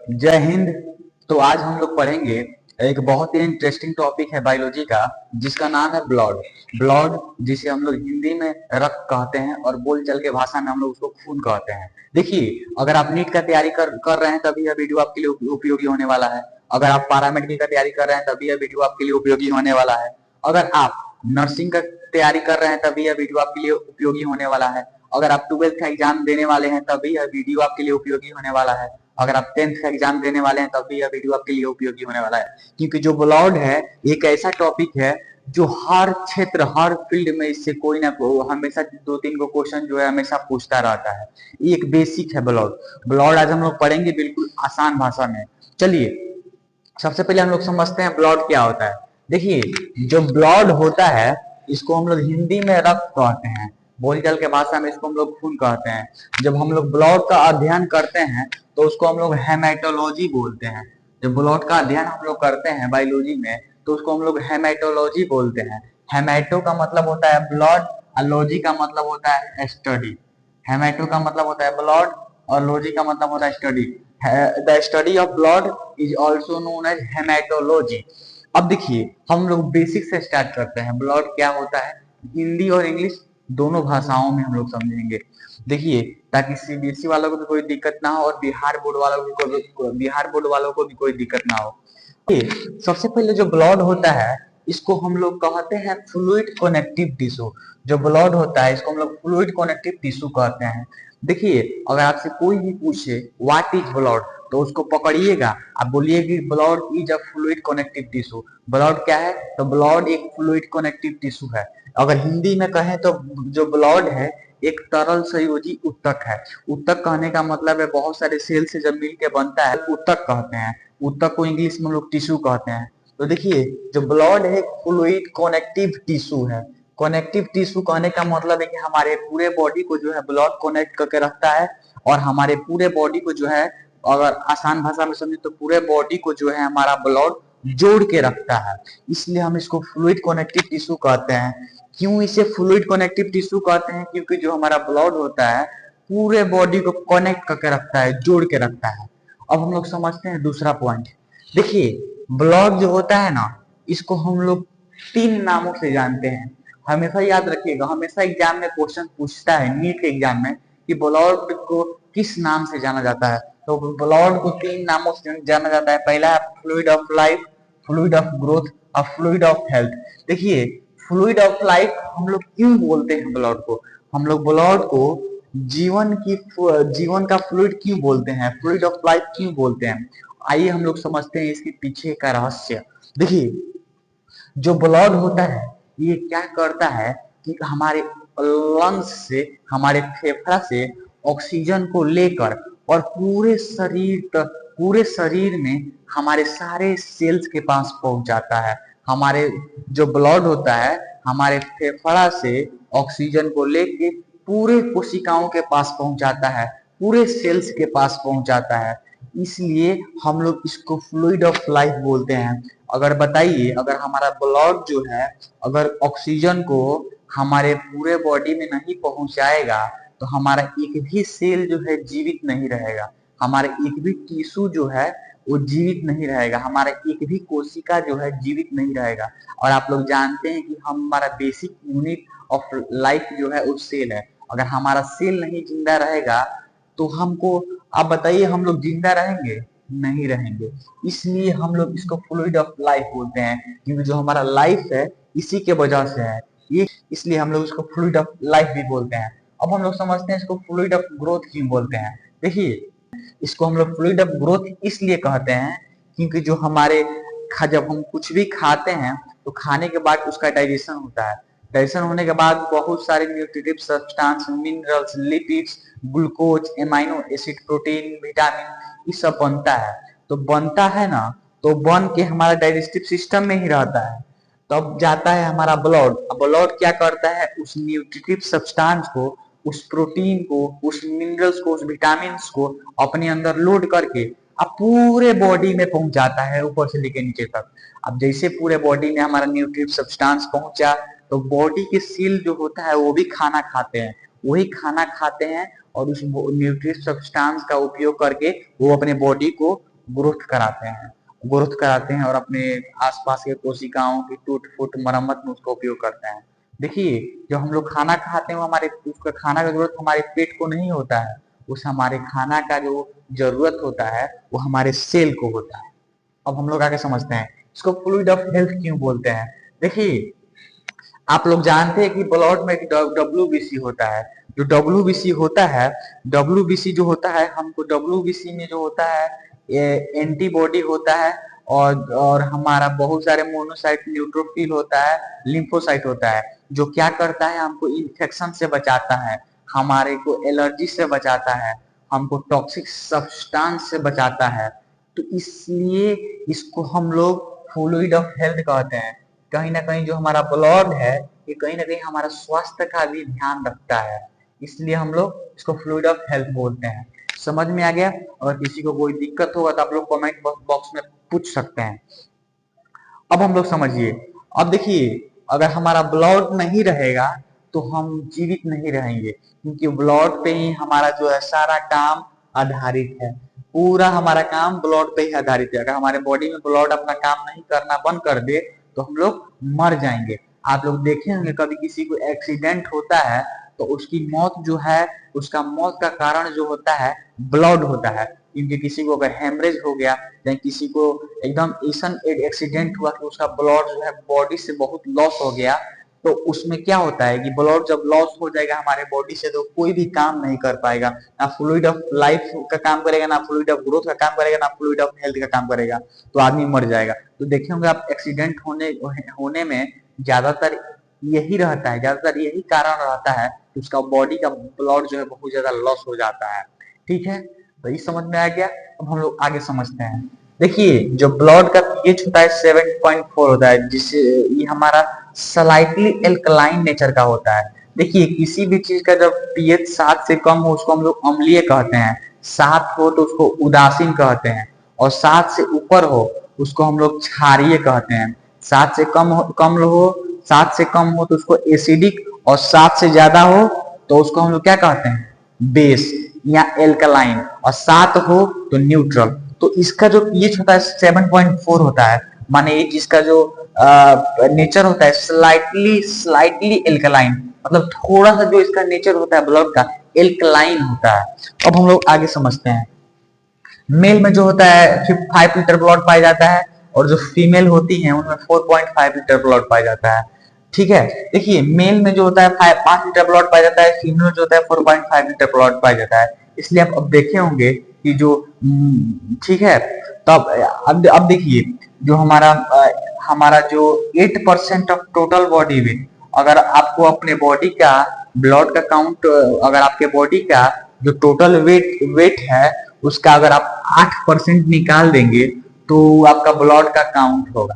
जय हिंद। तो आज हम लोग पढ़ेंगे एक बहुत ही इंटरेस्टिंग टॉपिक है बायोलॉजी का, जिसका नाम है ब्लड। ब्लड जिसे हम लोग हिंदी में रक्त कहते हैं और बोलचाल के भाषा में हम लोग उसको खून कहते हैं। देखिए, अगर आप नीट का तैयारी कर रहे हैं तभी यह वीडियो आपके लिए उपयोगी होने वाला है। अगर आप पैरामेडिकल का तैयारी कर रहे हैं तभी यह वीडियो आपके लिए उपयोगी होने वाला है। अगर आप नर्सिंग का तैयारी कर रहे हैं तभी यह वीडियो आपके लिए उपयोगी होने वाला है। अगर आप 12th का एग्जाम देने वाले हैं तभी यह वीडियो आपके लिए उपयोगी होने वाला है। अगर आप 10th का एग्जाम देने वाले हैं तब भी यह वीडियो आपके लिए उपयोगी होने वाला है। क्योंकि जो ब्लड है एक ऐसा टॉपिक है जो हर क्षेत्र हर फील्ड में इससे कोई ना कोई हमेशा दो तीन को क्वेश्चन जो है हमेशा पूछता रहता है। ये एक बेसिक है ब्लड। ब्लड आज हम लोग पढ़ेंगे बिल्कुल आसान भाषा में। चलिए, सबसे पहले हम लोग समझते हैं ब्लड क्या होता है। देखिए, जो ब्लड होता है इसको हम लोग हिंदी में रक्त कहते हैं, बोलचाल के भाषा में इसको हम लोग खून कहते हैं। जब हम लोग ब्लड का अध्ययन करते हैं तो उसको हम लोग हेमेटोलॉजी बोलते हैं। जब ब्लड का अध्ययन हम लोग करते हैं बायोलॉजी में तो उसको हम लोग हेमेटोलॉजी बोलते हैं। हेमेटो का मतलब होता है ब्लड और लॉजी का मतलब होता है स्टडी। हेमेटो का मतलब होता है ब्लड और लॉजी का मतलब होता है study. The study of blood is also known as haematology. अब देखिए, हम लोग बेसिक से स्टार्ट करते हैं। ब्लड क्या होता है हिंदी और इंग्लिश दोनों भाषाओं में हम लोग समझेंगे। देखिए, ताकि सीबीएसई वालों को भी कोई दिक्कत ना हो और बिहार बोर्ड वालों को भी कोई दिक्कत ना हो। सबसे पहले जो ब्लड होता है इसको हम लोग कहते हैं फ्लूइड कनेक्टिव टिश्यू। जो ब्लड होता है इसको हम लोग फ्लूइड कनेक्टिव टिश्यू कहते हैं। देखिए, अगर आपसे कोई भी पूछे व्हाट इज ब्लड तो उसको पकड़िएगा, आप बोलिए कि blood is a fluid connective tissue. Blood क्या है तो ब्लड एक फ्लूइड कनेक्टिव टिश्यू है। अगर हिंदी में कहें तो जो ब्लड है एक तरल संयोजी उत्तक है। उत्तक कहने का मतलब है बहुत सारे सेल से जब मिल के बनता है उत्तक कहते हैं। उत्तक को इंग्लिश में हम लोग टिश्यू कहते हैं। तो देखिए, जो ब्लड है फ्लूइड कनेक्टिव टिश्यू है। कनेक्टिव टिश्यू कहने का मतलब है कि हमारे पूरे बॉडी को जो है ब्लड कनेक्ट करके रखता है और हमारे पूरे बॉडी को जो है, अगर आसान भाषा में समझे तो पूरे बॉडी को जो है हमारा ब्लड जोड़ के रखता है। इसलिए हम इसको फ्लूइड कनेक्टिव टिश्यू कहते हैं। क्यों इसे फ्लूइड कनेक्टिव टिश्यू कहते हैं? क्योंकि जो हमारा ब्लड होता है पूरे बॉडी को कनेक्ट करके रखता है, जोड़ के रखता है। अब हम लोग समझते हैं दूसरा पॉइंट। देखिए, ब्लड जो होता है ना इसको हम लोग तीन नामों से जानते हैं। हमेशा याद रखिएगा, हमेशा एग्जाम में क्वेश्चन पूछता है नीट के एग्जाम में कि ब्लड को किस नाम से जाना जाता है। तो ब्लड को तीन नामों से जाना जाता है। पहला है fluid of life, fluid of growth और फ्लूइड ऑफ हेल्थ। देखिए, फ्लूइड ऑफ लाइफ हम लोग क्यों बोलते हैं ब्लड को? हम लोग ब्लड को जीवन का फ्लूइड क्यों बोलते हैं, फ्लूइड ऑफ लाइफ क्यों बोलते हैं? आइए हम लोग समझते हैं इसके पीछे का रहस्य। देखिए, जो ब्लड होता है ये क्या करता है कि हमारे लंग्स से, हमारे फेफड़ा से ऑक्सीजन को लेकर और पूरे शरीर में हमारे सारे सेल्स के पास पहुंच जाता है। हमारे जो ब्लड होता है हमारे फेफड़ा से ऑक्सीजन को लेके पूरे कोशिकाओं के पास पहुंच जाता है, पूरे सेल्स के पास पहुंच जाता है। इसलिए हम लोग इसको फ्लूइड ऑफ लाइफ बोलते हैं। अगर बताइए, अगर हमारा ब्लड जो है अगर ऑक्सीजन को हमारे पूरे बॉडी में नहीं पहुंचाएगा तो हमारा एक भी सेल जो है जीवित नहीं रहेगा। हमारा एक भी टिश्यू जो है वो जीवित नहीं रहेगा। हमारा एक भी कोशिका जो है जीवित नहीं रहेगा। और आप लोग जानते हैं कि हमारा बेसिक यूनिट ऑफ लाइफ जो है वो सेल है। अगर हमारा सेल नहीं जिंदा रहेगा तो हमको, आप बताइए, हम लोग जिंदा रहेंगे? नहीं रहेंगे। इसलिए हम लोग इसको फ्लूइड ऑफ लाइफ बोलते हैं, क्योंकि जो हमारा लाइफ है इसी के वजह से है ये, इसलिए हम लोग इसको फ्लूइड ऑफ लाइफ भी बोलते हैं। अब हम लोग समझते हैं इसको फ्लूइड ऑफ ग्रोथ क्यों बोलते हैं। देखिए, इसको हम लोग फ्लूइड ऑफ ग्रोथ इसलिए कहते हैं क्योंकि जो हमारे जब हम कुछ भी खाते हैं तो खाने के बाद उसका डाइजेशन होता है। डाइजेशन होने के बाद बहुत सारे nutritive substance, minerals, lipids, glucose, amino acid, protein, vitamin ये सब बनता है। तो बनता है ना, तो बन के हमारा डाइजेस्टिव सिस्टम में ही रहता है। तब जाता है हमारा ब्लड। ब्लड क्या करता है उस न्यूट्रिटिव सब्सटेंस को, उस प्रोटीन को, उस मिनरल्स को, उस विटामिन को अपने अंदर लोड करके अब पूरे बॉडी में पहुंच जाता है, ऊपर से लेके नीचे तक। अब जैसे पूरे बॉडी में हमारा न्यूट्रिटिव सब्सटेंस पहुंचा तो बॉडी के सेल जो होता है वो भी खाना खाते हैं, वही खाना खाते हैं और उस न्यूट्रिटिव सब्सटेंस का उपयोग करके वो अपने बॉडी को ग्रोथ कराते हैं, ग्रोथ कराते हैं और अपने आसपास के कोशिकाओं की टूट फूट मरम्मत में उसका उपयोग करते हैं। देखिए, जब हम लोग खाना खाते हैं वो हमारे उसका खाना का जरूरत हमारे पेट को नहीं होता है, उस हमारे खाना का जो जरूरत होता है वो हमारे सेल को होता है। अब हम लोग आगे समझते हैं इसको फ्लूइड ऑफ हेल्थ क्यों बोलते हैं। देखिए, आप लोग जानते हैं कि ब्लड में डब्ल्यूबीसी होता है। जो डब्ल्यूबीसी होता है, डब्ल्यूबीसी जो होता है, हमको डब्ल्यूबीसी में जो होता है ये एंटीबॉडी होता है, और हमारा बहुत सारे मोनोसाइट, न्यूट्रोफिल होता है, लिम्फोसाइट होता है, जो क्या करता है हमको इन्फेक्शन से बचाता है, हमारे को एलर्जी से बचाता है, हमको टॉक्सिक सब्सटेंस से बचाता है। तो इसलिए इसको हम लोग फ्लूइड ऑफ हेल्थ कहते हैं। कहीं ना कहीं जो हमारा ब्लड है ये कहीं ना कहीं हमारा स्वास्थ्य का भी ध्यान रखता है, इसलिए हम लोग इसको फ्लूइड ऑफ हेल्थ बोलते हैं। समझ में आ गया? और किसी को कोई दिक्कत होगा तो आप लोग कमेंट बॉक्स में पूछ सकते हैं। अब हम लोग समझिए, अब देखिए, अगर हमारा ब्लड नहीं रहेगा तो हम जीवित नहीं रहेंगे, क्योंकि ब्लड पे ही हमारा जो है सारा काम आधारित है। पूरा हमारा काम ब्लड पे ही आधारित है। अगर हमारे बॉडी में ब्लड अपना काम नहीं करना बंद कर दे तो हम लोग मर जाएंगे। आप लोग देखे होंगे कभी किसी को एक्सीडेंट होता है तो उसकी मौत जो है, उसका मौत का कारण जो होता है ब्लड होता है, क्योंकि किसी को अगर हेमरेज हो गया या किसी को एकदम ऐसा एक्सीडेंट हुआ कि उसका ब्लड जो है बॉडी से बहुत लॉस हो गया, तो उसमें क्या होता है कि ब्लड जब लॉस हो जाएगा हमारे बॉडी से तो कोई भी काम नहीं कर पाएगा, ना फ्लूइड ऑफ लाइफ का काम करेगा, ना फ्लूइड ऑफ ग्रोथ का काम करेगा, ना फ्लूइड ऑफ हेल्थ का काम करेगा, तो आदमी मर जाएगा। तो देखे होंगे आप, एक्सीडेंट होने में ज्यादातर यही रहता है, ज्यादातर यही कारण रहता है कि उसका बॉडी का ब्लड जो है बहुत ज्यादा लॉस हो जाता है। ठीक है, तो ये समझ में आ गया। अब हम लोग आगे समझते हैं। देखिए, जो ब्लड का पीएच होता है 7.4 होता है, जिससे ये हमारा स्लाइटली एल्कलाइन नेचर का होता है। देखिए, किसी भी चीज का जब पीएच 7 से कम हो उसको हम लोग अम्लीय कहते हैं, 7 हो तो उसको उदासीन कहते हैं, और 7 से ऊपर हो उसको हम लोग क्षारीय कहते हैं। 7 से कम हो तो उसको एसिडिक, और 7 से ज्यादा हो तो उसको हम लोग क्या कहते हैं, बेस या एल्कलाइन, और 7 हो तो न्यूट्रल। तो इसका जो पीएच होता है 7.4 होता है, माने ये जिसका जो नेचर होता है स्लाइटली एल्कलाइन, मतलब थोड़ा सा जो इसका नेचर होता है ब्लड का एल्कलाइन होता है। अब हम लोग आगे समझते हैं। मेल में जो होता है 5 लीटर ब्लड पाया जाता है, और जो फीमेल होती है उनमें 4.5 लीटर ब्लड पाया जाता है। ठीक है, देखिए, मेल में जो होता है 5 लीटर ब्लड पाया जाता है, फीमेल में जो होता है 4.5 लीटर ब्लड पाया जाता है। इसलिए आप अब देखे होंगे कि जो ठीक है, तब अब देखिए, जो हमारा जो 8% ऑफ टोटल बॉडी वेट, अगर आपको अपने बॉडी का ब्लड का काउंट, अगर आपके बॉडी का जो टोटल वेट है उसका अगर आप 8% निकाल देंगे तो आपका ब्लड का काउंट होगा।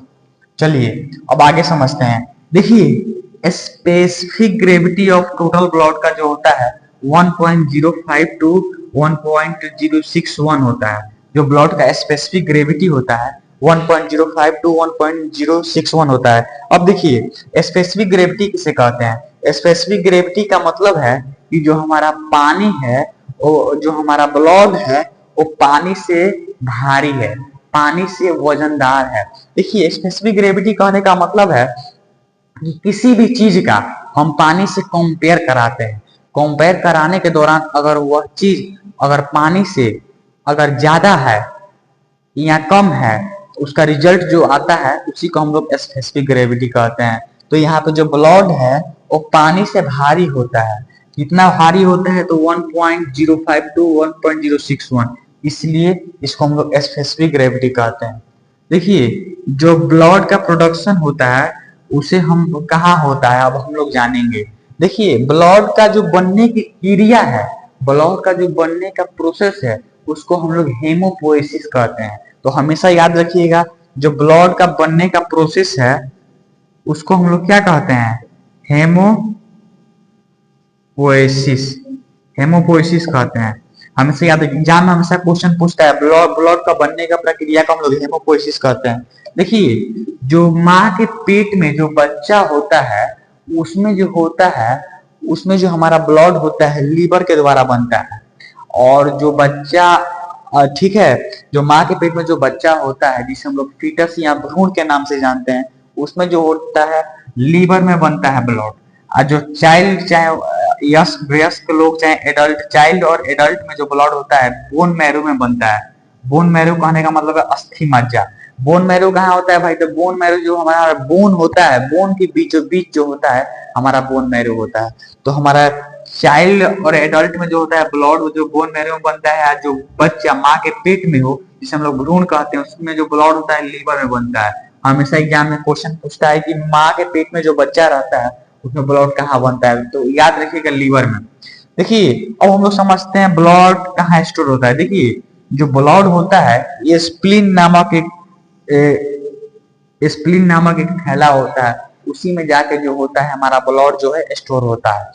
चलिए अब आगे समझते हैं। देखिए, specific gravity of total blood का जो होता है 1.05 टू 1.061 होता है। जो ब्लड का स्पेसिफिक ग्रेविटी होता है 1.05 टू 1.061 होता है। अब देखिए, स्पेसिफिक ग्रेविटी किसे कहते हैं? स्पेसिफिक ग्रेविटी का मतलब है कि जो हमारा पानी है, जो हमारा ब्लड है वो पानी से भारी है, पानी से वजनदार है। देखिए, स्पेसिफिक ग्रेविटी कहने का मतलब है कि किसी भी चीज का हम पानी से कंपेयर कराते हैं, कंपेयर कराने के दौरान अगर वह चीज अगर पानी से अगर ज्यादा है या कम है, उसका रिजल्ट जो आता है उसी को हम लोग स्पेसिफिक ग्रेविटी कहते हैं। तो यहाँ पे जो ब्लड है वो पानी से भारी होता है। कितना भारी होता है? तो 1.05 टू 1.061, इसलिए इसको हम लोग स्पेसिफिक ग्रेविटी कहते हैं। देखिए, जो ब्लड का प्रोडक्शन होता है उसे हम कहाँ होता है अब हम लोग जानेंगे। देखिए, ब्लड का जो बनने की क्रिया है, ब्लड का जो बनने का प्रोसेस है उसको हम लोग हेमोपोएसिस कहते हैं। तो हमेशा याद रखिएगा, जो ब्लड का बनने का प्रोसेस है उसको हम लोग क्या कहते हैं? हेमोपोएसिस, हेमोपोएसिस कहते हैं। हमेशा याद रखिए, एग्जाम में हमेशा क्वेश्चन पूछता है ब्लड का बनने का प्रक्रिया को हम लोग हेमोपोएसिस कहते हैं। देखिए, जो माँ के पेट में जो बच्चा होता है उसमें जो होता है, उसमें जो हमारा ब्लड होता है लीवर के द्वारा बनता है, और जो बच्चा ठीक है। जो माँ के पेट में जो बच्चा होता है जिसे हम लोग फीटस या भ्रूण के नाम से जानते हैं, उसमें जो होता है लीवर में बनता है ब्लड। और जो चाइल्ड, चाहे यस वयस्क लोग चाहे एडल्ट, चाइल्ड और एडल्ट में जो ब्लड होता है बोन मैरो में बनता है। बोन मैरो कहने का मतलब है अस्थि मज्जा। बोन मैरो कहाँ होता है भाई? तो बोन मैरो जो हमारा बोन होता है, बोन के बीचों बीच जो होता है हमारा बोन मैरो होता है। तो हमारा चाइल्ड और एडल्ट में जो होता है ब्लड जो बोन मैरो में बनता है, जो बच्चा माँ के पेट में हो जिसे हम लोग भ्रूण कहते हैं, उसमें जो ब्लड होता है लीवर में बनता है। हमेशा एग्जाम में क्वेश्चन पूछता है कि माँ के पेट में जो बच्चा रहता है उसमें ब्लड कहाँ बनता है, तो याद रखिएगा लीवर में। देखिए अब हम लोग समझते हैं ब्लड कहाँ स्टोर होता है। देखिए जो ब्लड होता है ये स्प्लीन नामक एक थैला होता है, उसी में जाके जो होता है हमारा ब्लड जो है स्टोर होता है।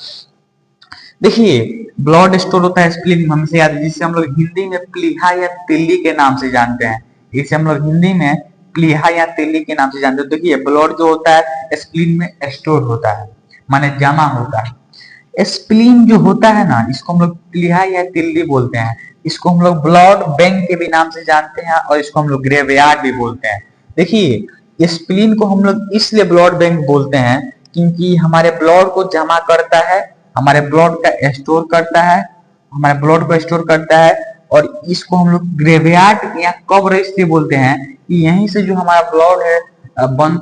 देखिए ब्लड स्टोर होता है स्प्लीन, हमसे याद है, जिसे हम लोग हिंदी में प्लीहा या तिल्ली के नाम से जानते हैं। इसे हम लोग हिंदी में प्लीहा या तिल्ली के नाम से जानते हैं। देखिए ब्लड जो होता है स्प्लीन में स्टोर होता है, माने जमा होता है। स्प्लीन जो होता है ना, इसको हम लोग प्लीहा या तिल्ली बोलते हैं। इसको हम लोग ब्लड बैंक के भी नाम से जानते हैं और इसको हम लोग ग्रेवयार्ड भी बोलते हैं। देखिए स्प्लीन को हम लोग इसलिए ब्लड बैंक बोलते हैं क्योंकि हमारे ब्लड को जमा करता है, हमारे ब्लड का स्टोर करता है, हमारे ब्लड को स्टोर करता है। और इसको हम लोग ग्रेवयार्ड या कब्र इसलिए बोलते हैं कि यहीं से जो हमारा ब्लड है बन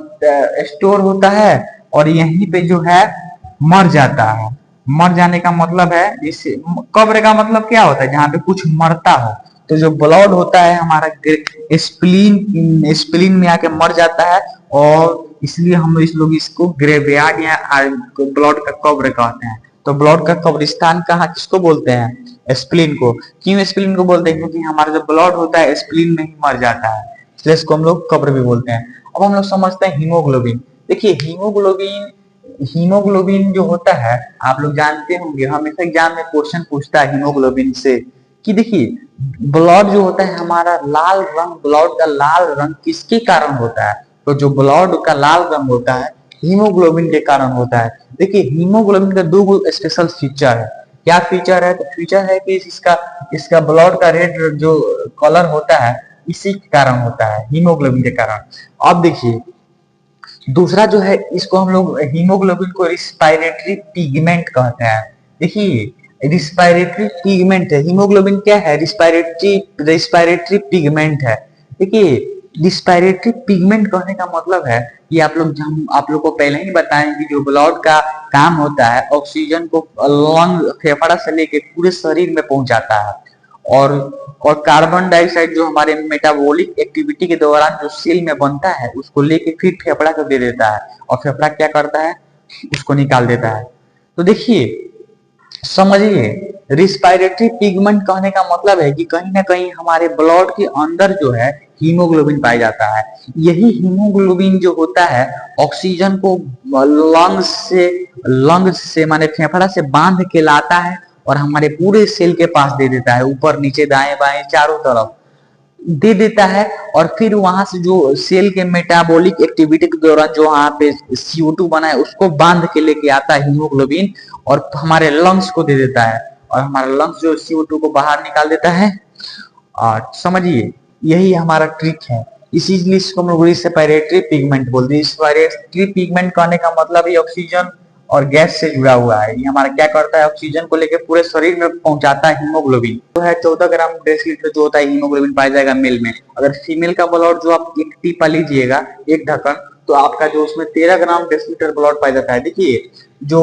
स्टोर होता है और यहीं पे जो है मर जाता है। मर जाने का मतलब है, इस कब्र का मतलब क्या होता है? जहाँ पे कुछ मरता हो। तो जो ब्लड होता है हमारा स्प्लीन स्प्लीन में आके मर जाता है, और इसलिए हम इस लोग इसको ग्रेवयार्ड या ब्लड का कब्र कहते हैं। तो ब्लड का कब्रिस्तान कहाँ किसको बोलते हैं? स्प्लीन को। क्यों स्प्लीन को बोलते हैं? क्योंकि हमारा जो ब्लड होता है स्प्लीन में ही मर जाता है, इसलिए इसको हम लोग कब्र भी बोलते हैं। अब हम लोग समझते हैं हीमोग्लोबिन। देखिए हीमोग्लोबिन जो होता है आप लोग जानते होंगे, हमेशा एग्जाम में क्वेश्चन पूछता है हीमोग्लोबिन से कि देखिए ब्लड जो होता है हमारा लाल रंग, ब्लड का लाल रंग किसके कारण होता है? तो जो ब्लड का लाल रंग होता है हीमोग्लोबिन के कारण होता है। देखिए हीमोग्लोबिन का दो स्पेशल फीचर है। क्या फीचर है? तो फीचर है कि इसका इसका ब्लड का रेड जो कलर होता है इसी के कारण होता है, हीमोग्लोबिन के कारण। अब देखिए दूसरा जो है, इसको हम लोग हीमोग्लोबिन को रिस्पायरेटरी पिगमेंट कहते हैं। देखिए रिस्पायरेटरी पिगमेंट है, हीमोग्लोबिन क्या है? रिस्पायरेटरी पिगमेंट है। देखिए रिस्पायरेटरी पिगमेंट कहने का मतलब है कि हम आप लोग को पहले ही बताएं कि जो ब्लड का काम होता है ऑक्सीजन को लंग फेफड़ा से लेके पूरे शरीर में पहुंचाता है, और कार्बन डाइऑक्साइड जो हमारे मेटाबॉलिक एक्टिविटी के दौरान जो सेल में बनता है उसको लेके फिर फेफड़ा को दे देता है, और फेफड़ा क्या करता है? उसको निकाल देता है। तो देखिए समझिए रिस्पायरेटरी पिगमेंट कहने का मतलब है कि कहीं ना कहीं हमारे ब्लड के अंदर जो है हीमोग्लोबिन पाया जाता है। यही हीमोग्लोबिन जो होता है ऑक्सीजन को लंग्स से माने फेफड़ा से बांध के लाता है और हमारे पूरे सेल के पास दे देता है, ऊपर नीचे दाएं बाएं चारों तरफ दे देता है। और फिर वहां से जो सेल के मेटाबॉलिक एक्टिविटी के दौरान जो वहां पे CO2 बना है उसको बांध के लेके आता है हीमोग्लोबिन, और हमारे लंग्स को दे देता है, और हमारा लंग्स जो CO2 को बाहर निकाल देता है। और समझिए यही हमारा ट्रिक है, इसीलिए इसको हम लोग रिस्पायरेटरी पिगमेंट बोलते हैं। रिस्पायरेटरी पिगमेंट कहने का मतलब ही ऑक्सीजन और गैस से जुड़ा हुआ है। ये हमारा क्या करता है? ऑक्सीजन को लेकर पूरे शरीर में पहुंचाता है हीमोग्लोबिन। तो है 14 ग्राम डेसीलीटर जो होता है हीमोग्लोबिन पाया जाएगा मेल में। अगर फीमेल का ब्लड जो आप एक टीपा लीजिएगा, एक ढक्कन, तो आपका जो उसमें 13 ग्राम डेसीलीटर ब्लड पाया जाता है। देखिए जो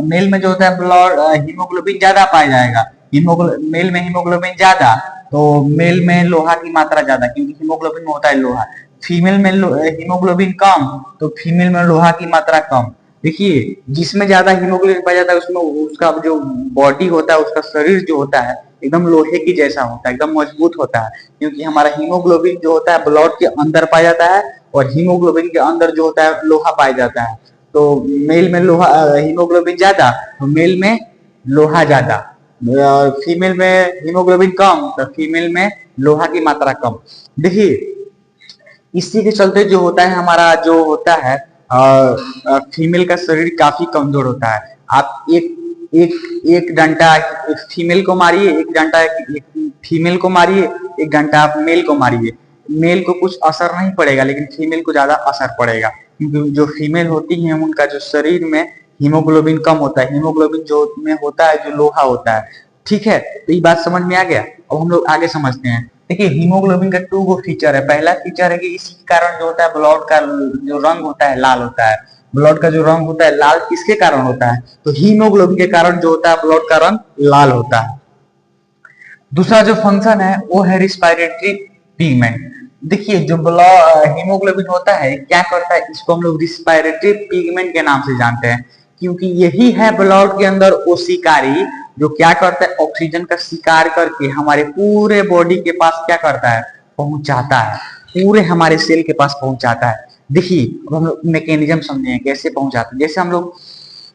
मेल में जो होता है ब्लड हीमोग्लोबिन ज्यादा पाया जाएगा, मेल में हीमोग्लोबिन ज्यादा, तो मेल में लोहा की मात्रा ज्यादा, क्योंकि हीमोग्लोबिन में होता है लोहा। फीमेल में हीमोग्लोबिन कम, तो फीमेल में लोहा की मात्रा कम। देखिए जिसमें ज्यादा हीमोग्लोबिन पाया जाता है उसमें उसका जो बॉडी होता है, उसका शरीर जो होता है एकदम लोहे की जैसा होता है, एकदम मजबूत होता है, क्योंकि हमारा हीमोग्लोबिन जो होता है ब्लड के अंदर पाया जाता है, और हीमोग्लोबिन के अंदर जो होता है लोहा पाया जाता है। तो मेल में लोहा हीमोग्लोबिन ज्यादा, तो मेल में लोहा ज्यादा। फीमेल में हीमोग्लोबिन कम, तो फीमेल में लोहा की मात्रा कम। देखिए इसी के चलते जो होता है हमारा जो होता है फीमेल का शरीर काफी कमजोर होता है। आप एक एक डंडा एक फीमेल को मारिए, एक डंडा एक फीमेल को मारिए, एक डंडा आप मेल को मारिए। मेल को कुछ असर नहीं पड़ेगा, लेकिन फीमेल को ज्यादा असर पड़ेगा, क्योंकि जो फीमेल होती हैं उनका जो शरीर में हीमोग्लोबिन कम होता है। हीमोग्लोबिन जो में होता है जो लोहा होता है। ठीक है, तो ये बात समझ में आ गया। अब हम लोग आगे समझते हैं। देखिए, हीमोग्लोबिन का 2 गो फीचर है। पहला फीचर है कि इसी कारण जो होता है ब्लड का जो रंग होता है लाल होता है। ब्लड का जो रंग होता है लाल किसके कारण होता है? तो हीमोग्लोबिन के कारण जो होता है ब्लड का रंग लाल होता है। दूसरा जो फंक्शन है वो है रिस्पायरेटरी पिगमेंट। देखिए, जो हीमोग्लोबिन होता है क्या करता है, इसको हम लोग रिस्पायरेटरी पिगमेंट के नाम से जानते हैं, क्योंकि यही है ब्लड के अंदर वो शिकारी जो क्या करता है, ऑक्सीजन का शिकार करके हमारे पूरे बॉडी के पास क्या करता है, पहुंचाता है, पूरे हमारे सेल के पास पहुंचाता है। देखिए, अब हम लोग मैकेनिज्म समझे कैसे पहुंचाते हैं। जैसे हम लोग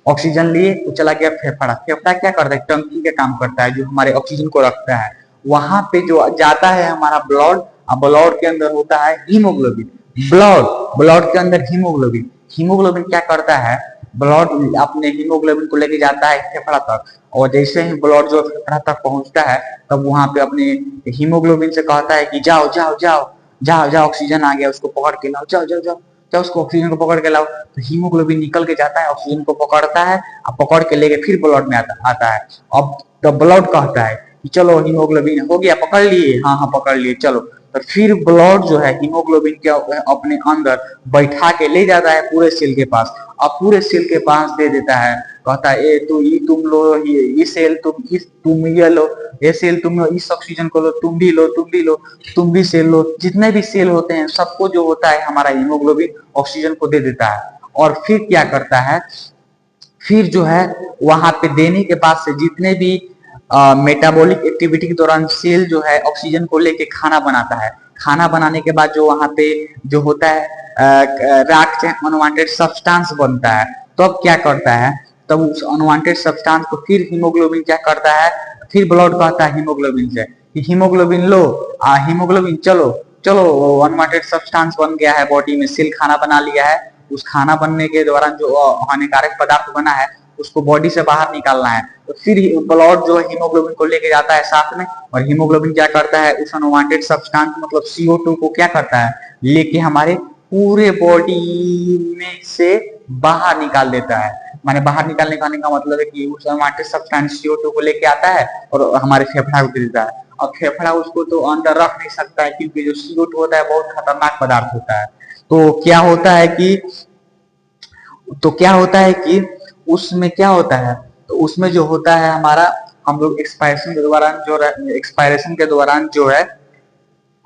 ऑक्सीजन लिए तो चला गया फेफड़ा। फेफड़ा क्या करता है, टंकी का काम करता है, जो हमारे ऑक्सीजन को रखता है। वहां पे जो जाता है हमारा ब्लड, और ब्लड के अंदर होता है हीमोग्लोबिन। ब्लड ब्लड के अंदर हीमोग्लोबिन। हीमोग्लोबिन क्या करता है, ब्लड अपने हीमोग्लोबिन को लेके जाता है फेफड़ा तक, और जैसे ही ब्लड जो फेफड़ा तक पहुंचता है तब वहां पे अपने हीमोग्लोबिन से कहता है कि जाओ जाओ जाओ जाओ जाओ, ऑक्सीजन आ गया, उसको पकड़ के लाओ, जाओ जाओ जाओ जाओ, उसको ऑक्सीजन को पकड़ के लाओ। तो हीमोग्लोबिन निकल के जाता है, ऑक्सीजन को पकड़ता है, और पकड़ के लेके फिर ब्लड में आता है। अब तो ब्लड कहता है कि चलो हीमोग्लोबिन हो गया, पकड़ लिए, हाँ हाँ पकड़ लिए, चलो। तो फिर ब्लड जो है हीमोग्लोबिन के अपने अंदर बैठा के ले जाता है पूरे सेल के पास, और पूरे सेल के पास दे देता है। कहता है ए तो ये तुम लो, ये सेल तुम ये लो, ये सेल तुम लो, इस ऑक्सीजन को लो, तुम भी लो, तुम भी लो, तुम भी सेल लो। जितने भी सेल होते हैं सबको जो होता है हमारा हीमोग्लोबिन ऑक्सीजन को दे देता है। और फिर क्या करता है, फिर जो है वहां पे देने के बाद से जितने भी मेटाबॉलिक एक्टिविटी के दौरान सेल जो है ऑक्सीजन को लेके खाना बनाता है। खाना बनाने के बाद जो वहां पे जो होता है राख चाहे अनवांटेड सब्सटेंस बनता है, तो अब क्या करता है, तब उस अनवांटेड सब्सटेंस को फिर हीमोग्लोबिन क्या करता है, फिर ब्लड कहता है हीमोग्लोबिन से कि हीमोग्लोबिन लो, हीमोग्लोबिन चलो चलो, अनवांटेड सब्सटेंस बन गया है बॉडी में, सेल खाना बना लिया है। उस खाना बनने के दौरान जो हानिकारक पदार्थ बना है उसको बॉडी से बाहर निकालना है। तो फिर ब्लड जो है हीमोग्लोबिन को लेके जाता है साथ में, और हीमोग्लोबिन क्या करता है, उस अनवांटेड सब्सटेंस मतलब CO2 को क्या करता है, लेके हमारे पूरे बॉडी में से बाहर निकाल देता है। माने बाहर निकालने का मतलब है कि उस अनवांटेड सब्सटेंस CO2 को लेके आता है और हमारे फेफड़ा को दे देता है। और फेफड़ा उसको तो अंदर रख नहीं सकता है, क्योंकि जो CO2 होता है बहुत खतरनाक पदार्थ होता है। तो क्या होता है कि उसमें क्या होता है, तो उसमें जो होता है हमारा, हम लोग एक्सपायरेशन के दौरान जो है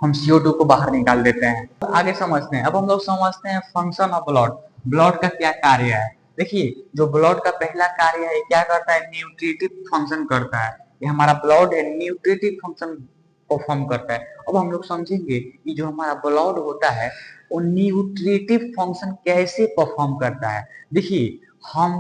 हम CO2 को बाहर निकाल देते हैं। आगे समझते हैं। अब हम लोग समझते हैं फंक्शन ऑफ ब्लड। ब्लड का क्या कार्य है। देखिए, जो ब्लड का पहला कार्य है, क्या करता है, न्यूट्रिटिव फंक्शन करता है। ये हमारा ब्लड है, न्यूट्रिटिव फंक्शन परफॉर्म करता है। अब हम लोग समझेंगे कि जो हमारा ब्लड होता है वो न्यूट्रिटिव फंक्शन कैसे परफॉर्म करता है। देखिए, हम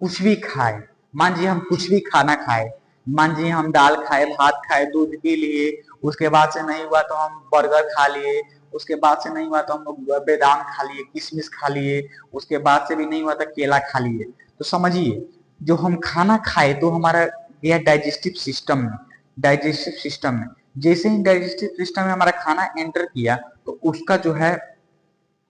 कुछ भी खाए, मान लीजिए हम कुछ भी खाना खाए, मान लीजिए हम दाल खाए, भात खाए, दूध पी लिए, उसके बाद से नहीं हुआ तो हम बर्गर खा लिए, उसके बाद से नहीं हुआ तो हम लोग बादाम खा लिए, किशमिश खा लिए, उसके बाद से भी नहीं हुआ तो केला खा लिए। तो समझिए, जो हम खाना खाए तो हमारा गया डाइजेस्टिव सिस्टम में। डाइजेस्टिव सिस्टम में जैसे ही डाइजेस्टिव सिस्टम में हमारा खाना एंटर किया तो उसका जो है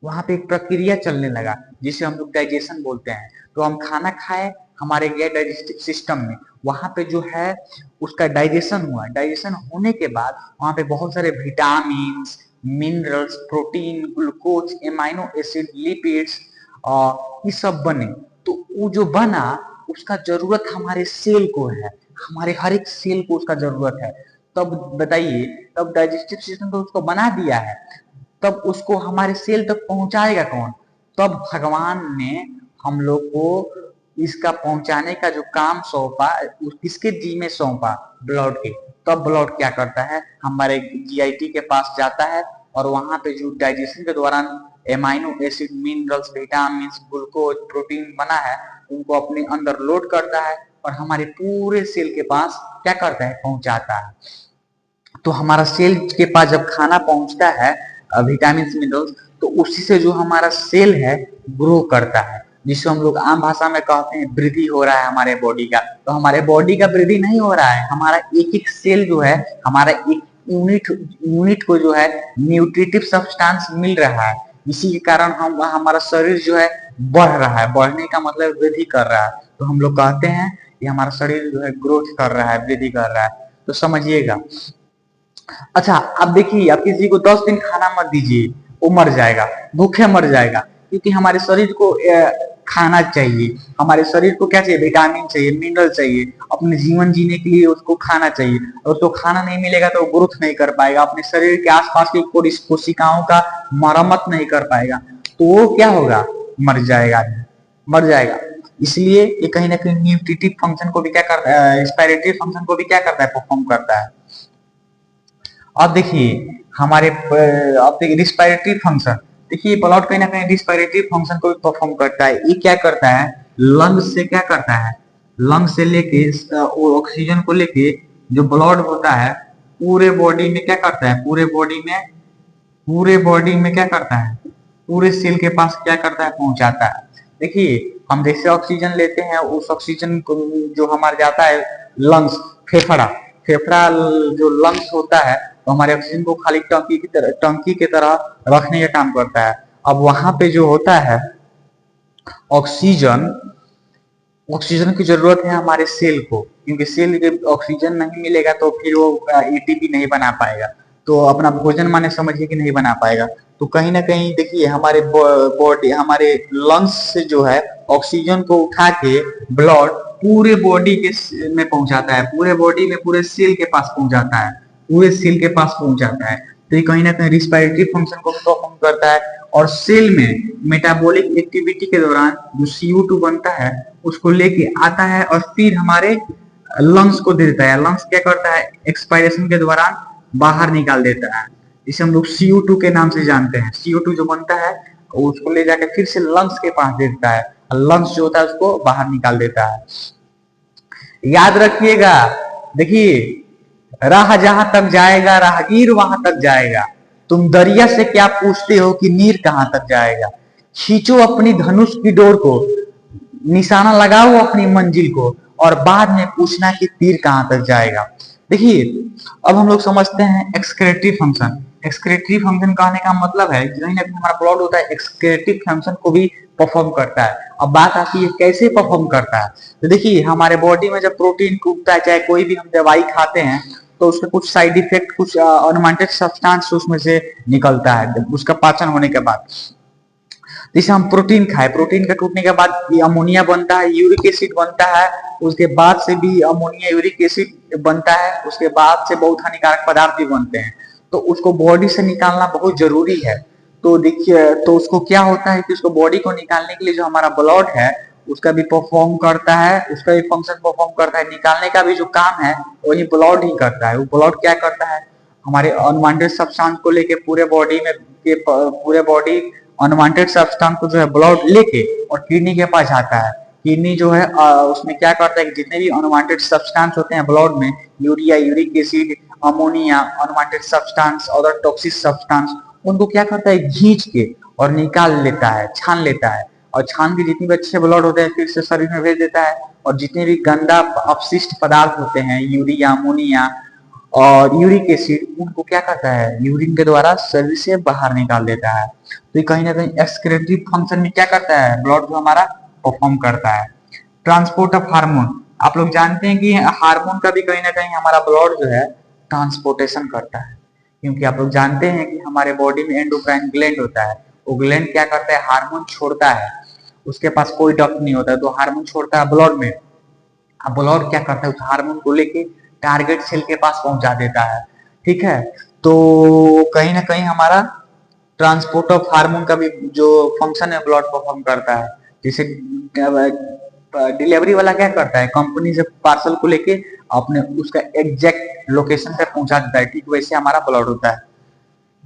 वहां पे एक प्रक्रिया चलने लगा जिसे हम लोग डाइजेशन बोलते हैं। तो हम खाना खाए, हमारे गए डाइजेस्टिव सिस्टम में, वहां पे जो है उसका डाइजेशन हुआ। डाइजेशन होने के बाद वहां पे बहुत सारे vitamin, minerals, protein, glucose, amino acid, lipids ये सब बने। तो वो जो बना उसका जरूरत हमारे सेल को है, हमारे हर एक सेल को उसका जरूरत है। तब बताइए, तब डाइजेस्टिव सिस्टम तो उसको बना दिया है, तब उसको हमारे सेल तक पहुंचाएगा कौन? तब भगवान ने हम लोग को इसका पहुंचाने का जो काम सौंपा, किसके जी में सौंपा? ब्लड के। तब ब्लड क्या करता है, हमारे GIT के पास जाता है, और वहां पे जो डाइजेशन के दौरान amino acid, minerals, vitamin, glucose, protein बना है उनको अपने अंदर लोड करता है, और हमारे पूरे सेल के पास क्या करता है, पहुंचाता है। तो हमारा सेल के पास जब खाना पहुंचता है, विटामिन मिनरल्स, तो उसी से जो हमारा सेल है ग्रो करता है। जिसको हम लोग आम भाषा में कहते हैं वृद्धि हो रहा है हमारे बॉडी का। तो हमारे बॉडी का वृद्धि नहीं हो रहा है, हमारा एक एक सेल जो है, हमारा एक यूनिट यूनिट को जो है न्यूट्रिटिव सब्सटेंस मिल रहा है। इसी के कारण हम हमारा शरीर जो है बढ़ रहा है। बढ़ने का मतलब वृद्धि कर रहा है। तो हम लोग कहते हैं कि हमारा शरीर जो है ग्रोथ कर रहा है, वृद्धि कर रहा है। तो समझिएगा। अच्छा, अब देखिए, आप किसी को 10 दिन खाना मत दीजिए, वो मर जाएगा, भूखे मर जाएगा। क्योंकि हमारे शरीर को खाना चाहिए। हमारे शरीर को क्या चाहिए? विटामिन चाहिए, मिनरल चाहिए। अपने जीवन जीने के लिए उसको खाना चाहिए। और उसको खाना नहीं मिलेगा तो वो ग्रोथ नहीं कर पाएगा, अपने शरीर के आसपास की कोशिकाओं का मरम्मत नहीं कर पाएगा। तो वो क्या होगा? मर जाएगा, मर जाएगा। इसलिए ये कहीं ना कहीं न्यूट्रिटिव फंक्शन को भी क्या करता है, रेस्पिरेटरी फंक्शन को भी क्या करता है? परफॉर्म करता है। अब देखिए हमारे अब देखिए रिस्पिरेटरी फंक्शन, देखिए ब्लड कहीं ना कहीं रिस्पिरेटरी फंक्शन को भी परफॉर्म करता है। ये क्या करता है? लंग्स से क्या करता है? लंग्स से लेके ऑक्सीजन को लेके जो ब्लड होता है पूरे बॉडी में क्या करता है? पूरे बॉडी में क्या करता है? पूरे सेल के पास क्या करता है? पहुंचाता है। देखिए हम जैसे ऑक्सीजन लेते हैं, उस ऑक्सीजन को जो हमारे जाता है लंग्स, फेफड़ा, फेफड़ा जो लंग्स होता है तो हमारे ऑक्सीजन को खाली टंकी की तरह रखने का काम करता है। अब वहां पे जो होता है ऑक्सीजन, ऑक्सीजन की जरूरत है हमारे सेल को, क्योंकि सेल के ऑक्सीजन नहीं मिलेगा तो फिर वो एटीपी नहीं बना पाएगा, तो अपना भोजन माने समझिए कि नहीं बना पाएगा। तो कहीं ना कहीं देखिए हमारे बॉडी, हमारे लंग्स से जो है ऑक्सीजन को उठा के ब्लड पूरे बॉडी के में पहुंचाता है, पूरे बॉडी में पूरे सेल के पास पहुंचाता है, पूरे सेल के पास पहुंच जाता है। तो ये कहीं ना कहीं रिस्पिरेटरी फंक्शन को परफॉर्म करता है। और सेल में मेटाबॉलिक एक्टिविटी के दौरान जो CO2 बनता है उसको लेके आता है और फिर हमारे लंग्स को दे देता है। लंग्स क्या करता है? एक्सपायरेशन के दौरान बाहर निकाल देता है, जिसे हम लोग CO2 के नाम से जानते हैं। CO2 जो बनता है उसको ले जाकर फिर से लंग्स के पास दे देता है, लंग्स जो होता है उसको बाहर निकाल देता है। याद रखिएगा, देखिए राह जहां तक जाएगा राहगीर वहां तक जाएगा। तुम दरिया से क्या पूछते हो कि नीर कहां तक जाएगा। खींचो अपनी धनुष की डोर को, निशाना लगाओ अपनी मंजिल को, और बाद में पूछना कि तीर कहां तक जाएगा। देखिए अब हम लोग समझते हैं एक्सक्रेटरी फंक्शन। एक्सक्रेटरी फंक्शन कहने का मतलब है कि कहीं ना कहीं हमारा ब्लड होता है एक्सक्रेटिव फंक्शन को भी परफॉर्म करता है। अब बात आती है कैसे परफॉर्म करता है। तो देखिए हमारे बॉडी में जब प्रोटीन टूटता है, चाहे कोई भी हम दवाई खाते हैं, तो उसके कुछ साइड इफेक्ट, कुछ अनवांटेड सब्सटेंस उसमें से निकलता है उसका पाचन होने के बाद। जैसे हम प्रोटीन खाए, प्रोटीन का टूटने के बाद अमोनिया बनता है, यूरिक एसिड बनता है, उसके बाद से भी अमोनिया यूरिक एसिड बनता है, उसके बाद से बहुत हानिकारक पदार्थ भी बनते हैं। तो उसको बॉडी से निकालना बहुत जरूरी है। तो देखिए, तो उसको क्या होता है कि उसको बॉडी को निकालने के लिए जो हमारा ब्लड है उसका भी परफॉर्म करता है, उसका भी फंक्शन परफॉर्म करता है। निकालने का भी जो काम है वही ब्लड ही करता है। वो ब्लड क्या करता है? हमारे अनवांटेड सब्सटेंस को लेके पूरे बॉडी में पूरे बॉडी अनवांटेड सब्सटेंस को जो है ब्लड लेके और किडनी के पास जाता है। किडनी जो है उसमें क्या करता है कि जितने भी अनवांटेड सब्सटेंस होते हैं ब्लड में, urea, uric acid, ammonia, unwanted substance, other toxic substance, उनको क्या करता है? खींच के और निकाल लेता है, छान लेता है। और छान के जितने भी अच्छे ब्लड होते हैं फिर से शरीर में भेज देता है। और जितने भी गंदा अपशिष्ट पदार्थ होते हैं, यूरिया, अमोनिया और यूरिक एसिड, उनको क्या करता है? यूरिन के द्वारा शरीर से बाहर निकाल देता है। तो ये कहीं ना कहीं एक्सक्रेटरी फंक्शन में क्या करता है? ब्लड जो हमारा परफॉर्म करता है। ट्रांसपोर्ट ऑफ हार्मोन, आप लोग जानते हैं कि हार्मोन का भी कहीं ना कहीं हमारा ब्लड जो है ट्रांसपोर्टेशन करता है। क्योंकि आप लोग जानते हैं कि हमारे बॉडी में एंडोक्राइन ग्लैंड होता है, वो ग्लैंड क्या करता है? हार्मोन छोड़ता है। उसके पास कोई डक्ट नहीं होता है तो हार्मोन छोड़ता है ब्लड में। अब ब्लड क्या करता है? उस हार्मोन को लेके टारगेट सेल के पास पहुंचा देता है। ठीक है, तो कहीं ना कहीं हमारा ट्रांसपोर्ट ऑफ हार्मोन का भी जो फंक्शन है ब्लड परफॉर्म करता है। जैसे डिलीवरी वाला क्या करता है? कंपनी से पार्सल को लेके अपने उसका एग्जैक्ट लोकेशन पे पहुंचा देता है। ठीक वैसे हमारा ब्लड होता है।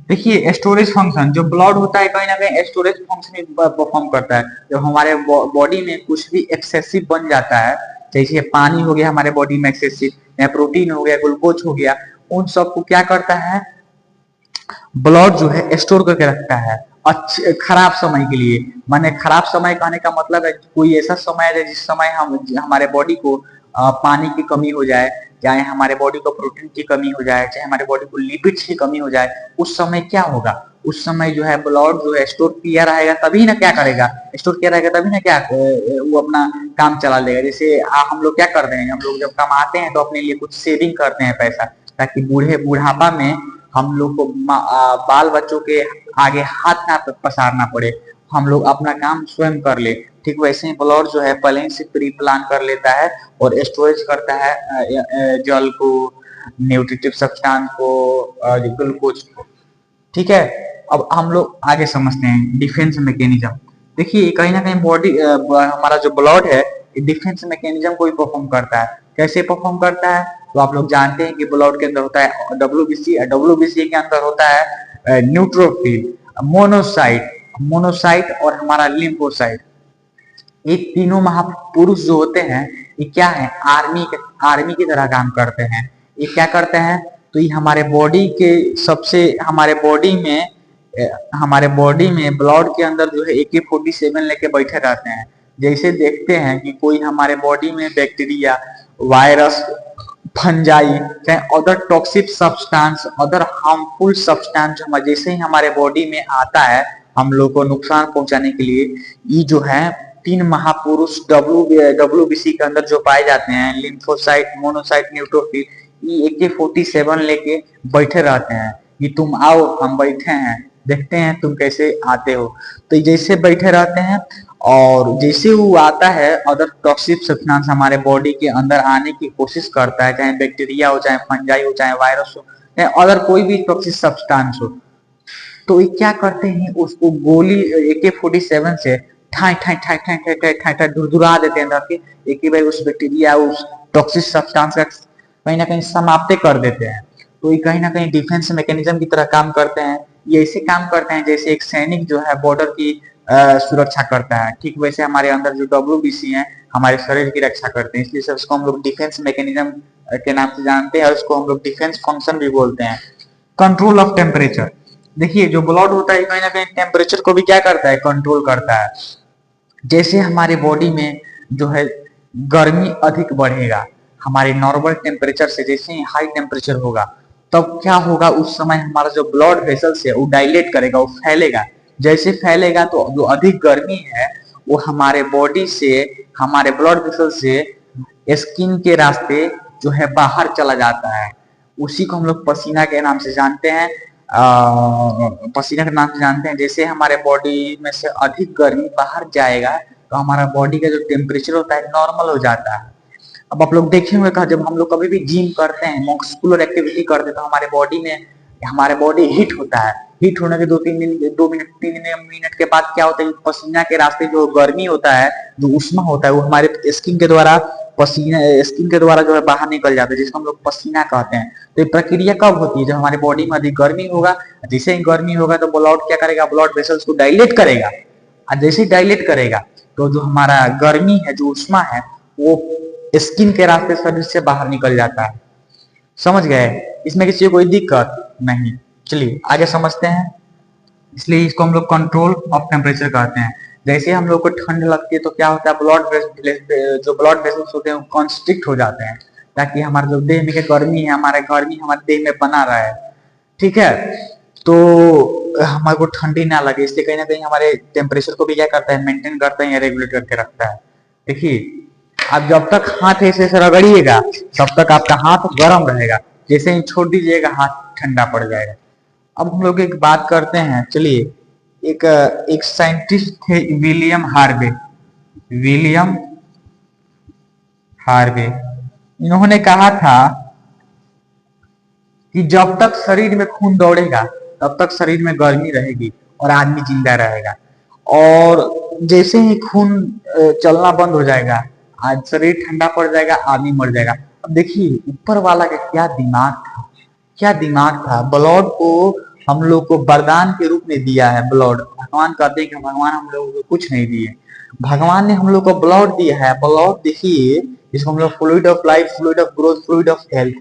देखिए स्टोरेज फंक्शन, जो ब्लड होता है कहीं ना कहीं स्टोरेज फंक्शन परफॉर्म करता है। जब हमारे बॉडी में कुछ भी एक्सेसिव बन जाता है, जैसे पानी हो गया हमारे बॉडी में एक्सेसिव, या प्रोटीन हो गया, ग्लूकोज हो गया, उन सबको क्या करता है? ब्लड जो है स्टोर करके रखता है। अच्छे खराब समय के लिए। माने खराब समय कहने का मतलब है कोई ऐसा समय है जिस समय हम हमारे बॉडी को पानी की कमी हो जाए, चाहे हमारे बॉडी को प्रोटीन की कमी हो जाए, चाहे हमारे बॉडी को लिपिड्स की कमी हो जाए, उस समय क्या होगा? उस समय जो है ब्लड जो है स्टोर किया रहेगा तभी ना क्या करेगा, स्टोर किया रहेगा तभी ना क्या वो अपना काम चला लेगा। जैसे हम लोग क्या करते हैं, हम लोग जब कमाते हैं तो अपने लिए कुछ सेविंग करते हैं पैसा, ताकि बुढ़ापा में हम लोग को बाल बच्चों के आगे हाथ ना पसारना पड़े, हम लोग अपना काम स्वयं कर ले। ठीक वैसे ही ब्लड जो है पहले ही से प्री प्लान कर लेता है और स्टोरेज करता है जल को, न्यूट्रिटिव सब्सटेंस को, ग्लूकोज को। ठीक है, अब हम लोग आगे समझते हैं डिफेंस मैकेनिज्म। देखिए कहीं ना कहीं बॉडी हमारा जो ब्लड है डिफेंस मैकेनिज्म को भी परफॉर्म करता है। कैसे परफॉर्म करता है? तो आप लोग जानते हैं कि ब्लड के अंदर होता है डब्ल्यूबीसी, डब्ल्यूबीसी के अंदर होता है न्यूट्रोफिल, मोनोसाइट, मोनोसाइट और हमारा लिम्फोसाइट। ये तीनों महापुरुष जो होते हैं ये क्या है, आर्मी की तरह काम करते हैं। ये क्या करते हैं? तो ये हमारे बॉडी के सबसे हमारे बॉडी में ब्लड के अंदर जो है AK-47 लेके बैठे रहते हैं। जैसे देखते हैं कि कोई हमारे बॉडी में बैक्टीरिया, वायरस, फंजाई, चाहे other toxic substance, other harmful substance जैसे ही हमारे बॉडी में आता है हम लोग को नुकसान पहुंचाने के लिए, ये जो है तीन महापुरुष डब्ल्यूबीसी के अंदर जो पाए जाते हैं, लिम्फोसाइट, मोनोसाइट, न्यूट्रोफिल, ये AK-47 लेके बैठे रहते हैं कि तुम आओ, हम बैठे हैं, देखते हैं तुम कैसे आते हो। तो जैसे बैठे रहते हैं और जैसे वो आता है अदर टॉक्सिक सब्सटेंस हमारे बॉडी के अंदर आने की कोशिश करता है, चाहे बैक्टीरिया हो, चाहे फंजाई हो, चाहे वायरस हो, चाहे अदर कोई भी टॉक्सिक सब्सटेंस हो, तो ये क्या करते हैं उसको गोली AK-47 से ठाई ठाई ठाई ठाई ठाई ठाई ठाई ठाई धुरधुरा देते हैं ताकि एक ही बार उस बैक्टीरिया, उस टॉक्सिक सब्सटेंस का कहीं ना कहीं समाप्त कर देते हैं। तो ये कहीं ना कहीं डिफेंस मैकेनिज्म की तरह काम करते हैं। ये ऐसे काम करते हैं जैसे एक सैनिक जो है बॉर्डर की सुरक्षा करता है, ठीक वैसे हमारे अंदर जो डब्ल्यूबीसी है हमारे शरीर की रक्षा करते हैं, इसलिए सर उसको हम लोग डिफेंस मैकेनिज्म के नाम से जानते हैं और उसको हम लोग डिफेंस फंक्शन भी बोलते हैं। Control of temperature. देखिए जो ब्लड होता है कहीं ना कहीं टेम्परेचर को भी क्या करता है, कंट्रोल करता है। जैसे हमारे बॉडी में जो है गर्मी अधिक बढ़ेगा हमारे नॉर्मल टेम्परेचर से, जैसे ही हाई टेम्परेचर होगा तब क्या होगा, उस समय हमारा जो ब्लड वेसल्स है वो डायलेट करेगा, वो फैलेगा। जैसे फैलेगा तो जो अधिक गर्मी है वो हमारे बॉडी से, हमारे ब्लड वेसल से स्किन के रास्ते जो है बाहर चला जाता है। उसी को हम लोग पसीना के नाम से जानते हैं, पसीना के नाम से जानते हैं। जैसे हमारे बॉडी में से अधिक गर्मी बाहर जाएगा तो हमारा बॉडी का जो टेम्परेचर होता है नॉर्मल हो जाता है। अब आप लोग देखे होंगे जब हम लोग कभी भी जिम करते हैं, मस्कुलर एक्टिविटी करते हैं तो हमारे बॉडी में हमारे बॉडी हीट होता है। हीट होने के 2 मिनट के बाद क्या होता है, पसीना के रास्ते जो गर्मी होता है, जो उष्मा होता है वो हमारे स्किन के द्वारा जो है बाहर निकल जाता है, जिसको हम लोग पसीना कहते हैं। तो ये प्रक्रिया कब होती है, जब हमारे बॉडी में अधिक गर्मी होगा। जैसे ही गर्मी होगा तो ब्लड क्या करेगा, ब्लड वेसल्स को डायलेट करेगा, और जैसे ही डायलेट करेगा तो जो हमारा गर्मी है, जो उष्मा है, वो स्किन के रास्ते शरीर से बाहर निकल जाता है। समझ गए? इसमें किसी को कोई दिक्कत नहीं। चलिए आगे समझते हैं। इसलिए इसको हम लोग कंट्रोल ऑफ टेम्परेचर कहते हैं। जैसे हम लोग को ठंड लगती है तो क्या होता है, जो ब्लड वेसल्स होते हैं वो कॉन्स्ट्रिक्ट हो जाते हैं, ताकि हमारे जो देह में गर्मी है, गर्मी हमारे देह में बना रहे। ठीक है, तो हमारे को ठंडी ना लगे, इसलिए कहीं ना कहीं हमारे टेम्परेचर को भी क्या करता है, मेंटेन करता है या रेगुलेट करके रखता है। देखिए आप जब तक हाथ ऐसे रगड़िएगा तब तक आपका हाथ गर्म रहेगा, जैसे ही छोड़ दीजिएगा हाथ ठंडा पड़ जाएगा। अब हम लोग एक बात करते हैं, चलिए एक साइंटिस्ट थे विलियम हार्वे। इन्होंने कहा था कि जब तक शरीर में खून दौड़ेगा तब तक शरीर में गर्मी रहेगी और आदमी जिंदा रहेगा, और जैसे ही खून चलना बंद हो जाएगा आज शरीर ठंडा पड़ जाएगा, आदमी मर जाएगा। अब देखिए ऊपर वाला का क्या दिमाग था। ब्लड को हम लोग को वरदान के रूप में दिया है। ब्लड भगवान कहते हैं कि भगवान हम लोगों को कुछ नहीं दिए, भगवान ने हम लोग को ब्लड दिया है। ब्लड देखिए जिसको हम लोग fluid of life, fluid of growth, fluid of health,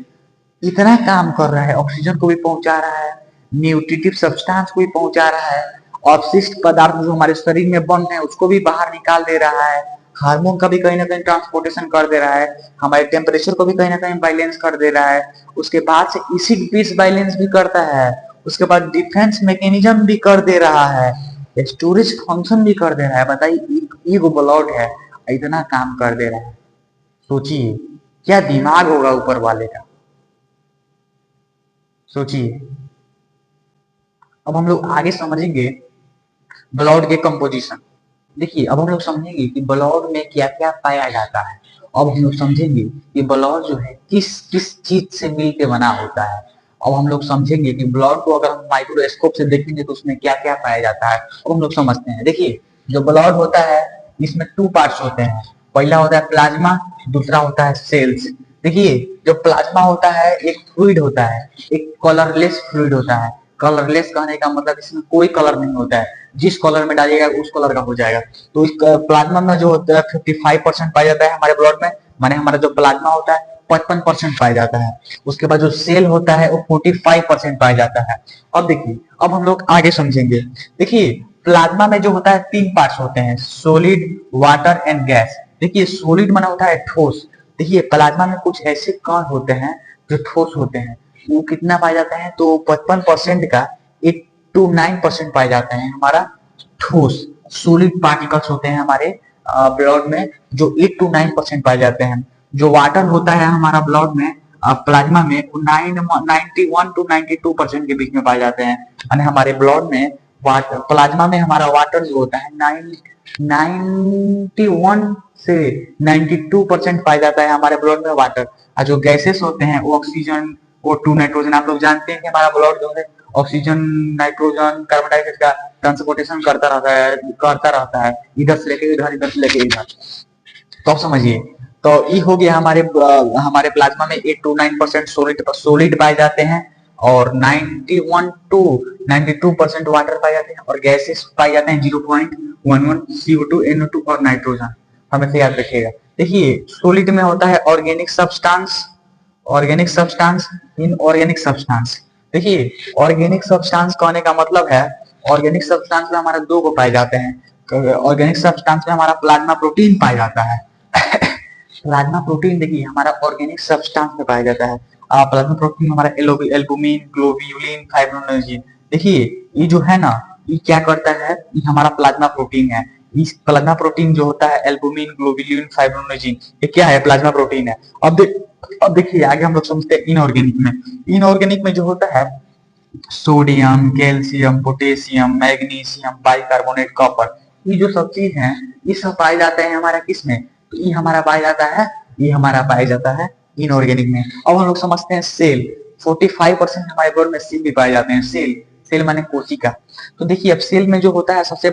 इतना काम कर रहा है। ऑक्सीजन को भी पहुंचा रहा है, न्यूट्रिटिव सब्सटेंस को भी पहुंचा रहा है, अपशिष्ट पदार्थ जो हमारे शरीर में बन रहे हैं उसको भी बाहर निकाल दे रहा है, हार्मोन का भी कहीं ना कहीं ट्रांसपोर्टेशन कर दे रहा है, हमारे टेम्परेचर को भी कहीं ना कहीं बैलेंस कर दे रहा है, उसके बाद से एसिड बेस बैलेंस भी करता है, उसके बाद डिफेंस मैकेनिज्म भी कर दे रहा है, स्टोरेज फंक्शन भी कर दे रहा है। बताइए एक ब्लड है इतना काम कर दे रहा है, सोचिए क्या दिमाग होगा ऊपर वाले का, सोचिए। अब हम लोग आगे समझेंगे ब्लड के कंपोजिशन। देखिए अब हम लोग समझेंगे कि ब्लड में क्या क्या पाया जाता है। अब हम लोग समझेंगे कि ब्लड जो है किस किस चीज से मिलकर बना होता है। अब हम लोग समझेंगे कि ब्लड को अगर हम माइक्रोस्कोप से देखेंगे तो उसमें क्या क्या पाया जाता है। अब हम लोग समझते हैं। देखिए जो ब्लड होता है इसमें टू पार्ट्स होते हैं, पहला होता है प्लाज्मा, दूसरा होता है सेल्स। देखिए जो प्लाज्मा होता है एक फ्लूइड होता है, एक कलरलेस फ्लूइड होता है। कलरलेस कहने का मतलब इसमें कोई कलर नहीं होता है, जिस कलर में डालिएगा उस कलर का हो जाएगा। तो इस प्लाज्मा में जो होता है 55% पाया जाता है हमारे ब्लड में, माने हमारा जो प्लाज्मा होता है 55% पाया जाता है। उसके बाद जो सेल होता है वो 45% पाया जाता है। अब देखिए अब हम लोग आगे समझेंगे। देखिए प्लाज्मा में जो होता है तीन पार्ट्स होते हैं, सोलिड, वाटर एंड गैस। देखिए सोलिड माना होता है ठोस। देखिए प्लाज्मा में कुछ ऐसे कण होते हैं जो ठोस होते हैं, वो कितना पाया जाता है तो 55% का 8 to 9% पाए जाते हैं हमारा ठोस सोलिड पार्टिकल्स होते हैं हमारे ब्लड में, जो 8 to 9% पाए जाते हैं। जो वाटर होता है हमारा ब्लड में प्लाज्मा में वो 91 to 92% के बीच में पाए जाते हैं। यानी हमारे ब्लड में वाटर, प्लाज्मा में हमारा वाटर जो होता है 91 से 92% पाया जाता है हमारे ब्लड में वाटर। और जो गैसेस होते हैं वो ऑक्सीजन, O2, नाइट्रोजन। आप लोग जानते हैं कि हमारा ब्लड जो है ऑक्सीजन, नाइट्रोजन, कार्बन डाइऑक्साइड का ट्रांसपोर्टेशन करता रहता है इधर से लेके इधर, इधर से लेके इधर। तो आप समझिए, तो ये हो गया हमारे प्लाज्मा में 8 to 9% सोलिड पाए जाते हैं और 91 to 92% वाटर पाए जाते हैं और गैसेस पाए जाते हैं 0.11 CO2, NO2 और नाइट्रोजन। हमेशा याद रखिएगा। देखिए सोलिड में होता है organic substance, organic substance, inorganic substance. देखिए ऑर्गेनिक सब्सटेंस कहने का मतलब है, ऑर्गेनिक सब्सटेंस में हमारा दो को पाए जाते हैं। ऑर्गेनिक सब्सटेंस में हमारा प्लाज्मा प्रोटीन पाया जाता है। प्लाज्मा प्रोटीन देखिए हमारा ऑर्गेनिक सब्सटेंस में पाया जाता है। प्लाज्मा प्रोटीन हमारा एल्बुमिन, ग्लोब्यूलिन, फाइब्रोनोजिन। देखिए ये जो है ना, ये क्या करता है, ये हमारा प्लाज्मा प्रोटीन है। इस प्लाज्मा प्रोटीन जो होता है एल्बुमिन, ग्लोब्यूलिन, फाइब्रोनोजिन, ये क्या है, प्लाज्मा प्रोटीन है। अब देखिए आगे हम लोग समझते हैं इनऑर्गेनिक में। इनऑर्गेनिक में जो होता है sodium, calcium, potassium, magnesium, bicarbonate, copper, ये जो सब चीज है ये सब पाए जाते हैं हमारा किस में, तो ये हमारा पाया जाता है, ये हमारा पाया जाता है इनऑर्गेनिक में। अब हम लोग समझते हैं सेल। 45% हमारे बॉडी में सेल भी पाए जाते हैं। सेल, सेल माने कोशिका। तो देखिए अब सेल में जो होता है सबसे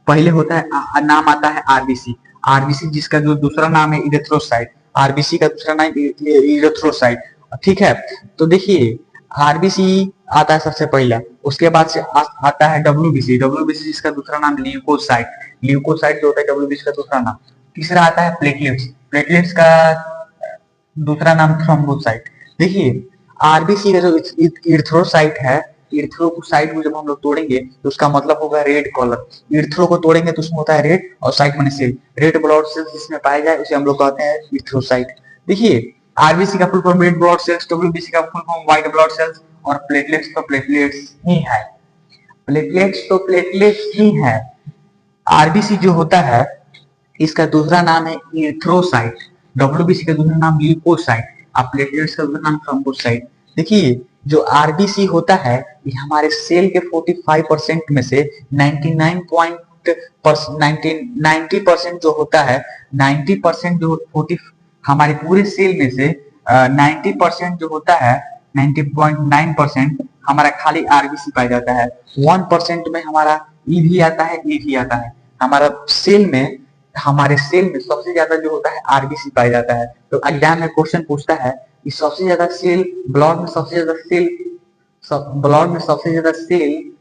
पहले होता है नाम आता है आरबीसी। आरबीसी जिसका जो दूसरा नाम है इरेथ्रोसाइट। आरबीसी का दूसरा नाम इरेथ्रोसाइट, ठीक है। तो देखिए आरबीसी आता है सबसे पहला, उसके बाद से आता है डब्ल्यूबीसी। डब्ल्यूबीसी जिसका दूसरा नाम ल्यूकोसाइट। ल्यूकोसाइट जो होता है डब्ल्यूबीसी का दूसरा नाम। तीसरा आता है प्लेटलेट्स। प्लेटलेट्स का दूसरा नाम थ्रोम्बोसाइट। देखिए आरबीसी का जो इरिथ्रोसाइट है, इरिथ्रोसाइट को जब हम लोग तोड़ेंगे तो उसका मतलब होगा रेड कलर। इरिथ्रो को तोड़ेंगे तो उसमें होता है रेड और साइट माने सेल। रेड ब्लड सेल्स जिसमें पाए जाए उसे हम लोग कहते हैं इरिथ्रोसाइट। देखिए आरबीसी का full form red blood cells, WBC का full form white blood cells और प्लेटलेट्स तो प्लेटलेट्स ही है। प्लेटलेट्स तो प्लेटलेट्स ही है। आरबीसी जो होता है इसका दूसरा नाम है इरिथ्रोसाइट, डब्ल्यूबीसी का दूसरा नाम ल्यूकोसाइट और प्लेटलेट्स का दूसरा नाम थ्रोम्बोसाइट। देखिए जो आरबीसी होता है ये हमारे सेल के 45% में से 90% जो होता है, 90% जो 40 हमारे पूरे सेल में से 90% जो होता है, 90.9% हमारा खाली आरबीसी पाया जाता है। 1% में हमारा ई भी आता है, ए भी आता है। हमारा सेल में, हमारे सेल में सबसे ज्यादा जो होता है आरबीसी पाया जाता है। तो एग्जाम में क्वेश्चन पूछता है कि सबसे ज्यादा सेल ब्लड में, सबसे ज्यादा सेल ब्लड में सबसे ज्यादा सेल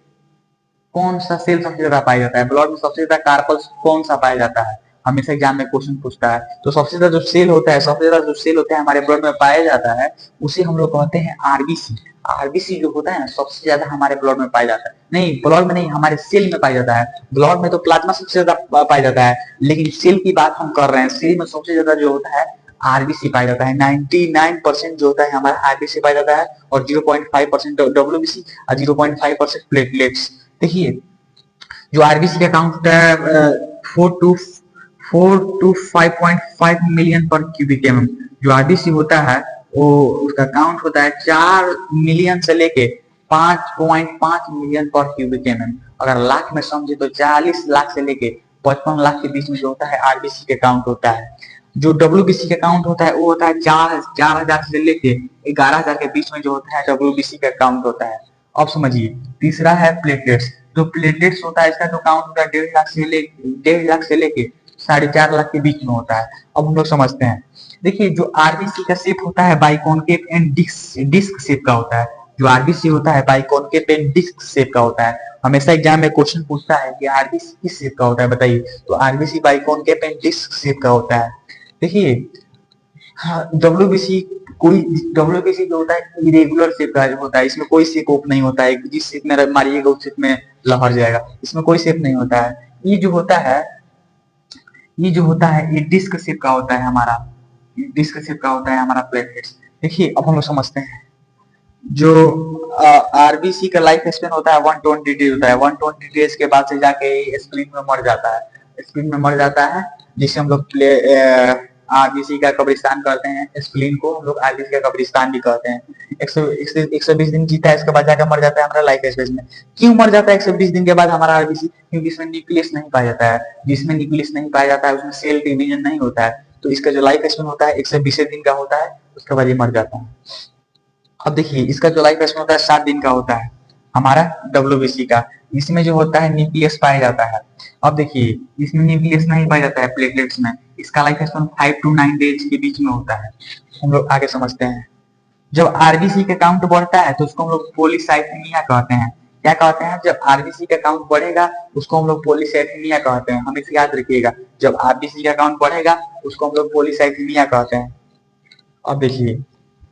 कौन सा सेल सबसे ज्यादा पाया जाता है, ब्लड में सबसे ज्यादा कार्पल्स कौन सा पाया जाता है, हमेशा एग्जाम में क्वेश्चन पूछता है। तो सबसे ज्यादा जो सेल होता है, सबसे ज्यादा जो सेल होता है हमारे ब्लड में पाया जाता है उसे हम लोग कहते हैं आरबीसी। आरबीसी जो होता है ना सबसे ज्यादा हमारे ब्लड में पाया जाता है। नहीं, ब्लड में नहीं, हमारे सेल में पाया जाता है। ब्लड में तो प्लाज्मा सबसे ज्यादा पाया जाता है, लेकिन सेल की बात हम कर रहे हैं। सेल में सबसे ज्यादा जो होता है आरबीसी पाया जाता है। 99% जो होता है हमारा आरबीसी पाया जाता है, और 0.5% डब्ल्यूबीसी और 0.5% प्लेटलेट्स। देखिए जो आरबीसी का काउंट होता है 4 to 5.5 मिलियन पर क्यूबिक एम। जो आरबीसी होता है वो उसका काउंट होता है 4 मिलियन से लेके 5.5 मिलियन पर क्यूबिक एम। अगर लाख में समझे तो 40 लाख से लेके 55 लाख के बीच में जो होता है आरबीसी का काउंट होता है। जो डब्ल्यूबीसी का काउंट होता है वो होता है 4,000 से लेके 11,000 के बीच में जो होता है डब्ल्यूबीसी का काउंट होता है। अब समझिए तीसरा है प्लेटलेट्स। जो प्लेटलेट्स होता है इसका जो काउंट होता है 1.5 लाख से लेके 4.5 लाख के बीच में होता है। अब हम लोग समझते हैं। देखिए जो आरबीसी का शेप होता है बाइकॉनकेव एंड डिस्क शेप का होता है। जो आरबीसी होता है बाइकॉनकेव एंड डिस्क शेप का होता है। हमेशा एग्जाम में क्वेश्चन पूछता है कि आरबीसी किस शेप का होता है बताइए, तो RBC biconcave and disc shape का होता है। देखिए हाँ, डब्ल्यूबीसी जो होता है इरेगुलर शेप का होता है। इसमें कोई शेप ओप नहीं होता है, जिस शेप में मारिएगा उस शेप में लहर जाएगा। इसमें कोई शेप नहीं होता है। ये जो होता है ये जो होता है ये डिस्क शेप का होता है हमारा, डिस्क शेप का होता है हमारा प्लेटलेट्स। देखिए अब हम लोग समझते हैं। जो आरबीसी का लाइफ स्पेन होता है 120 डेज होता है। 120 डेज के बाद से जाके स्प्लीन में मर जाता है। स्प्लीन में मर जाता है, जिसे हम लोग आरबीसी का कब्रिस्तान करते हैं। स्प्लीन को हम लोग आरबीसी का कब्रिस्तान भी कहते हैं। 120 दिन जीता है, इसके बाद जाकर मर जाता है हमारा लाइफ स्पेस में। क्यों मर जाता है 120 दिन के बाद हमारा आरबीसी? क्योंकि इसमें न्यूक्लियस नहीं पाया जाता है। जिसमें न्यूक्लियस नहीं पाया जाता है उसमें सेल डिवीजन नहीं होता है, तो इसका जो लाइफ स्पेन होता है 120 दिन का होता है, उसके बाद ये मर जाता है। अब देखिए इसका जो लाइफ स्पेन होता है 7 दिन का होता है हमारा डब्ल्यूबीसी का। इसमें जो होता है न्यूक्लियस पाया जाता है। अब देखिए इसमें न्यूक्लियस नहीं पाया जाता है प्लेटलेट्स में। इसका लाइफ स्पेन 5 to 9 डेज के बीच में होता है। हम लोग आगे समझते हैं। जब आरबीसी का काउंट बढ़ता है तो उसको हम लोग पॉलीसाइथेमिया कहते हैं। क्या कहते हैं? जब आरबीसी का काउंट बढ़ेगा उसको हम लोग पॉलीसाइथेमिया कहते हैं। हमेशा याद रखिएगा, जब आरबीसी का काउंट बढ़ेगा उसको हम लोग पॉलीसाइथेमिया कहते हैं। अब देखिए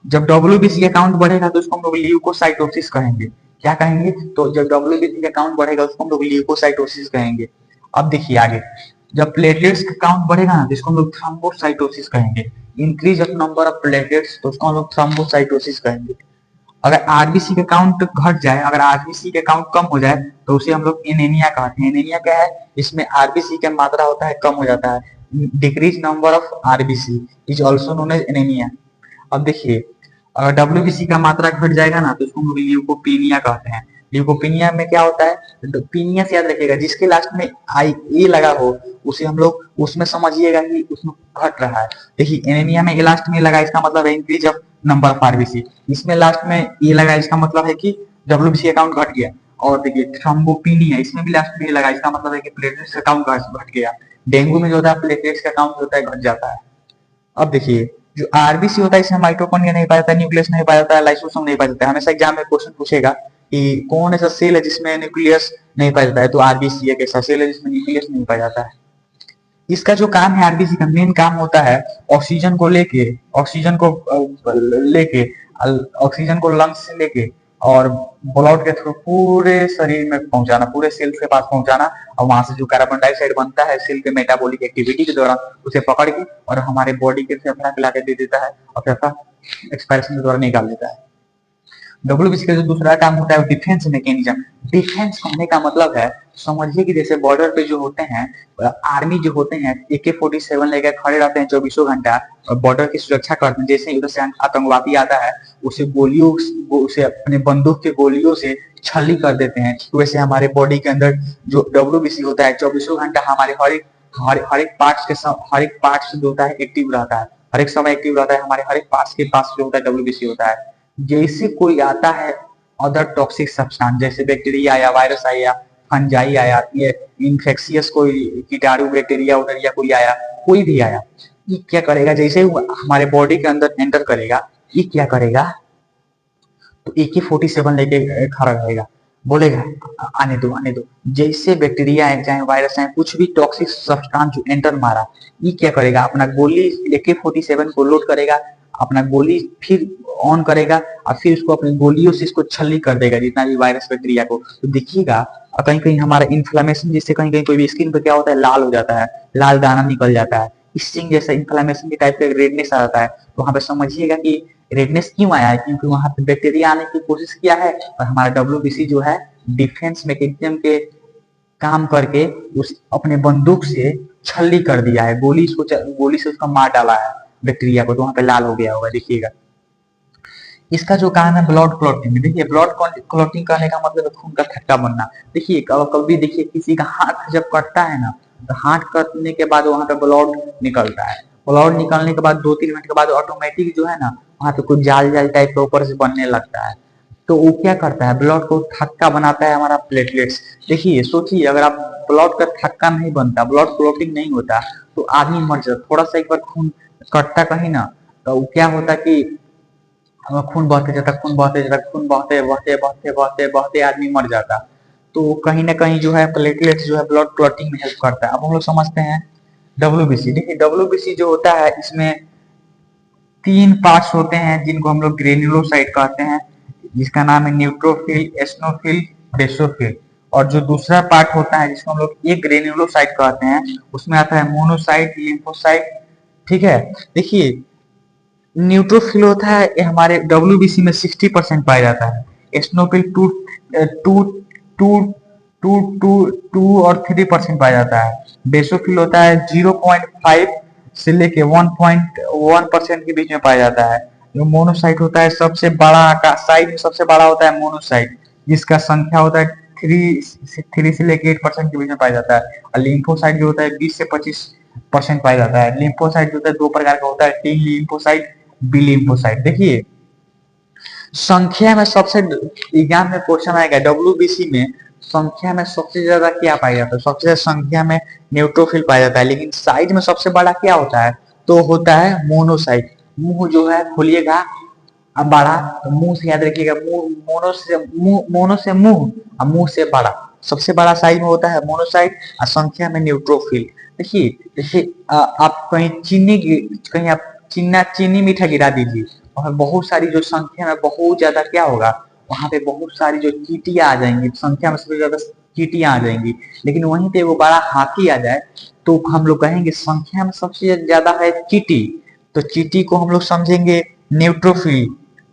जब डब्ल्यूबीसी का काउंट बढ़ेगा तो उसको हम लोग ल्यूकोसाइटोसिस कहेंगे। क्या कहेंगे? तो जब डब्ल्यूबीसी का काउंट बढ़ेगा उसको हम लोग ल्यूकोसाइटोसिस कहेंगे। अब देखिए आगे, जब प्लेटलेट्स का काउंट बढ़ेगा ना तो इसको हम लोग थ्रोम्बोसाइटोसिस कहेंगे। Increase of number of platelets तो उसको हम लोग थ्रोम्बोसाइटोसिस कहेंगे। अगर आरबीसी का काउंट घट जाए, अगर आरबीसी का काउंट कम हो जाए तो उसे हम लोग एनीमिया कहते हैं। एनीमिया क्या है? इसमें आरबीसी का मात्रा होता है कम हो जाता है। Decrease number of RBC is also known as anaemia. अब देखिए अगर डब्ल्यूबीसी का मात्रा घट जाएगा ना तो उसको हम लोग ल्यूकोपीनिया कहते हैं। ल्यूकोपीनिया में क्या होता है? पीनिया से याद रखिएगा, जिसके लास्ट में आई ए लगा हो उसे हम लोग उसमें समझिएगा कि उसमें घट रहा है। देखिए एनीमिया में ए लास्ट में लगा, इसका मतलब है increase of number of RBC. इसमें लास्ट में ए लगा, इसका मतलब है कि डब्ल्यूबीसी अकाउंट घट गया। और देखिए थ्रोम्बोपिनिया, इसमें भी लास्ट में लगा, इसका मतलब है कि प्लेटलेट्स का काउंट घट गया। डेंगू में जो होता है प्लेटलेट्स का काउंट होता है घट जाता है। अब देखिए जो आरबीसी होता है इसमें माइटोकॉन्ड्रिया नहीं पाया जाता है, न्यूक्लियस नहीं पाया जाता है, लाइसोसोम नहीं पाया जाता है। हमेशा एग्जाम में क्वेश्चन पूछेगा कि कौन ऐसा सेल है जिसमें न्यूक्लियस नहीं पाया जाता है, तो आरबीसी एक ऐसा सेल है जिसमें न्यूक्लियस नहीं पाया जाता है। इसका जो काम है आरबीसी का मेन काम होता है ऑक्सीजन को लेके, लेके ऑक्सीजन को लंग्स से लेके और ब्लड के थ्रू पूरे शरीर में पहुंचाना, पूरे सेल के पास पहुंचाना, और वहां से जो कार्बन डाइऑक्साइड बनता है सेल के मेटाबॉलिक एक्टिविटी के दौरान उसे पकड़ के और हमारे बॉडी के फेफड़ा के लाके दे देता है, और फेफड़ा एक्सपायरेशन के द्वारा निकाल देता है। डब्ल्यूबीसी का जो दूसरा काम होता है वो डिफेंस मैकेनिज्म। डिफेंस कहने का मतलब है, समझिए कि जैसे बॉर्डर पे जो होते हैं आर्मी जो होते हैं AK-47 लेकर खड़े रहते हैं 24 घंटा और बॉर्डर की सुरक्षा करते हैं। जैसे उधर से आतंकवादी आता है उसे अपने बंदूक के गोलियों से छली कर देते हैं। वैसे हमारे बॉडी के अंदर जो डब्ल्यूबीसी होता है 24 घंटा हमारे हर एक पार्ट्स जो होता है एक्टिव रहता है, हर एक समय एक्टिव रहता है। हमारे हर एक पार्ट्स के पास जो होता है डब्ल्यूबीसी होता है। जैसे कोई आता है अदर टॉक्सिक सब्सटेंस, जैसे बैक्टीरिया आया, वायरस आया, फंजाई आया, ये इन्फेक्शियस कोई कीटाणु बैक्टीरिया उधरिया कोई आया, कोई भी आया, ये क्या करेगा? जैसे हमारे बॉडी के अंदर एंटर करेगा, ये क्या करेगा? तो AK-47 लेके खड़ा रहेगा, बोलेगा आने दो आने दो। जैसे बैक्टीरिया आए चाहे वायरस आए, कुछ भी टॉक्सिक सब्सटेंस जो एंटर मारा, ये क्या करेगा? अपना गोली AK-47 को लोड करेगा, अपना गोली फिर ऑन करेगा और फिर उसको अपनी गोलियों से इसको छल्ली कर देगा, जितना भी वायरस बैक्टीरिया को। तो देखिएगा कहीं कहीं हमारा इन्फ्लामेशन, जिससे कहीं कहीं कोई भी स्किन पे क्या होता है, लाल हो जाता है, लाल दाना निकल जाता है, स्टिंग जैसा इन्फ्लामेशन के टाइप का रेडनेस आ जाता है। तो वहां पे समझिएगा कि रेडनेस क्यों आया है, क्योंकि वहां पे बैक्टीरिया आने की कोशिश किया है और हमारा डब्ल्यूबीसी जो है डिफेंस मैकेनिज्म के काम करके उस अपने बंदूक से छल्ली कर दिया है, गोली से उसका मार डाला है बैक्टीरिया को, तो वहां पे लाल हो गया होगा। देखिएगा इसका जो कारण है ब्लड क्लॉटिंग। देखिए ब्लड क्लॉटिंग करने का मतलब है खून का थक्का बनना। देखिए कभी देखिए किसी का हाथ जब कटता है ना, तो हाथ कटने के बाद वहां पे ब्लड निकलता है, ब्लड निकलने के बाद 2-3 मिनट के बाद ऑटोमेटिक जो है ना वहां पे कुछ जाल जाल टाइप का ऊपर से बनने लगता है। तो वो क्या करता है, ब्लड को थक्का बनाता है हमारा प्लेटलेट्स। देखिए सोचिए अगर आप ब्लड का थक्का नहीं बनता, ब्लड क्लॉटिंग नहीं होता, तो आदमी मर जाता। थोड़ा सा एक बार खून कटता कहीं ना, तो क्या होता कि खून बहते जाता, खून बहते जाता, खून बहते बहते बहते बहते बहते आदमी मर जाता। तो कहीं ना कहीं जो है प्लेटलेट्स जो है ब्लड क्लॉटिंग में हेल्प करता है। अब हम लोग समझते हैं डब्ल्यूबीसी। देखिए डब्ल्यूबीसी जो होता है इसमें 3 पार्ट्स होते हैं जिनको हम लोग ग्रेन्युलोसाइट कहते हैं, जिसका नाम है न्यूट्रोफिल, एस्नोफिल, बेसोफिल। और जो दूसरा पार्ट होता है जिसको हम लोग एक ग्रेन्युलोसाइट कहते हैं, उसमें आता है मोनोसाइट, लिम्फोसाइट। ठीक है, देखिए न्यूट्रोफिल होता है ये हमारे डब्ल्यूबीसी में 60% पाया जाता है। Eosinophil two two two two two two और 3% पाया जाता है। बेसोफिल होता है 0.5 से लेके 1.1% के बीच में पाया जाता है। जो मोनोसाइट होता है सबसे बड़ा का साइज में सबसे बड़ा होता है मोनोसाइट, जिसका संख्या होता है 3 से लेके 8% के बीच में पाया जाता है। और लिम्फोसाइट जो होता है 20 से 25% पाया जाता है। लिम्फोसाइट जो होता है 2 प्रकार का होता है, टी लिम्फोसाइट, बी लिम्फोसाइट। देखिए संख्या में सबसे एग्जाम में क्वेश्चन आएगा डब्ल्यूबीसी में, संख्या में सबसे ज्यादा क्या पाया जाता है, सबसे ज्यादा संख्या में न्यूट्रोफिल पाया जाता है, लेकिन साइज में सबसे बड़ा क्या होता है, तो होता है मोनोसाइट। मुंह जो है खोलिएगा, अब बड़ा, तो मुंह से याद रखिएगा, मुंह मोनो से मुंह और मुंह से बड़ा, सबसे बड़ा साइज में होता है मोनोसाइट और संख्या में न्यूट्रोफिल। देखिए देखिए आप कहीं कहीं आप चीनी मीठा गिरा दीजिए, वहां बहुत सारी जो संख्या में बहुत ज्यादा क्या होगा, वहां पे बहुत सारी जो चींटियां आ जाएंगी, संख्या में सबसे ज्यादा चींटियां आ जाएंगी। लेकिन वहीं पे वो बड़ा हाथी आ जाए तो हम लोग कहेंगे संख्या में सबसे ज्यादा है चींटी, तो चींटी को हम लोग समझेंगे न्यूट्रोफिल।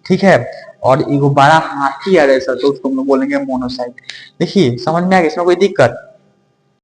ठीक है, और एगो बड़ा हाथी आ जैसा तो उसको हम लोग बोलेंगे मोनोसाइट। देखिए समझ में आ गया, इसमें कोई दिक्कत?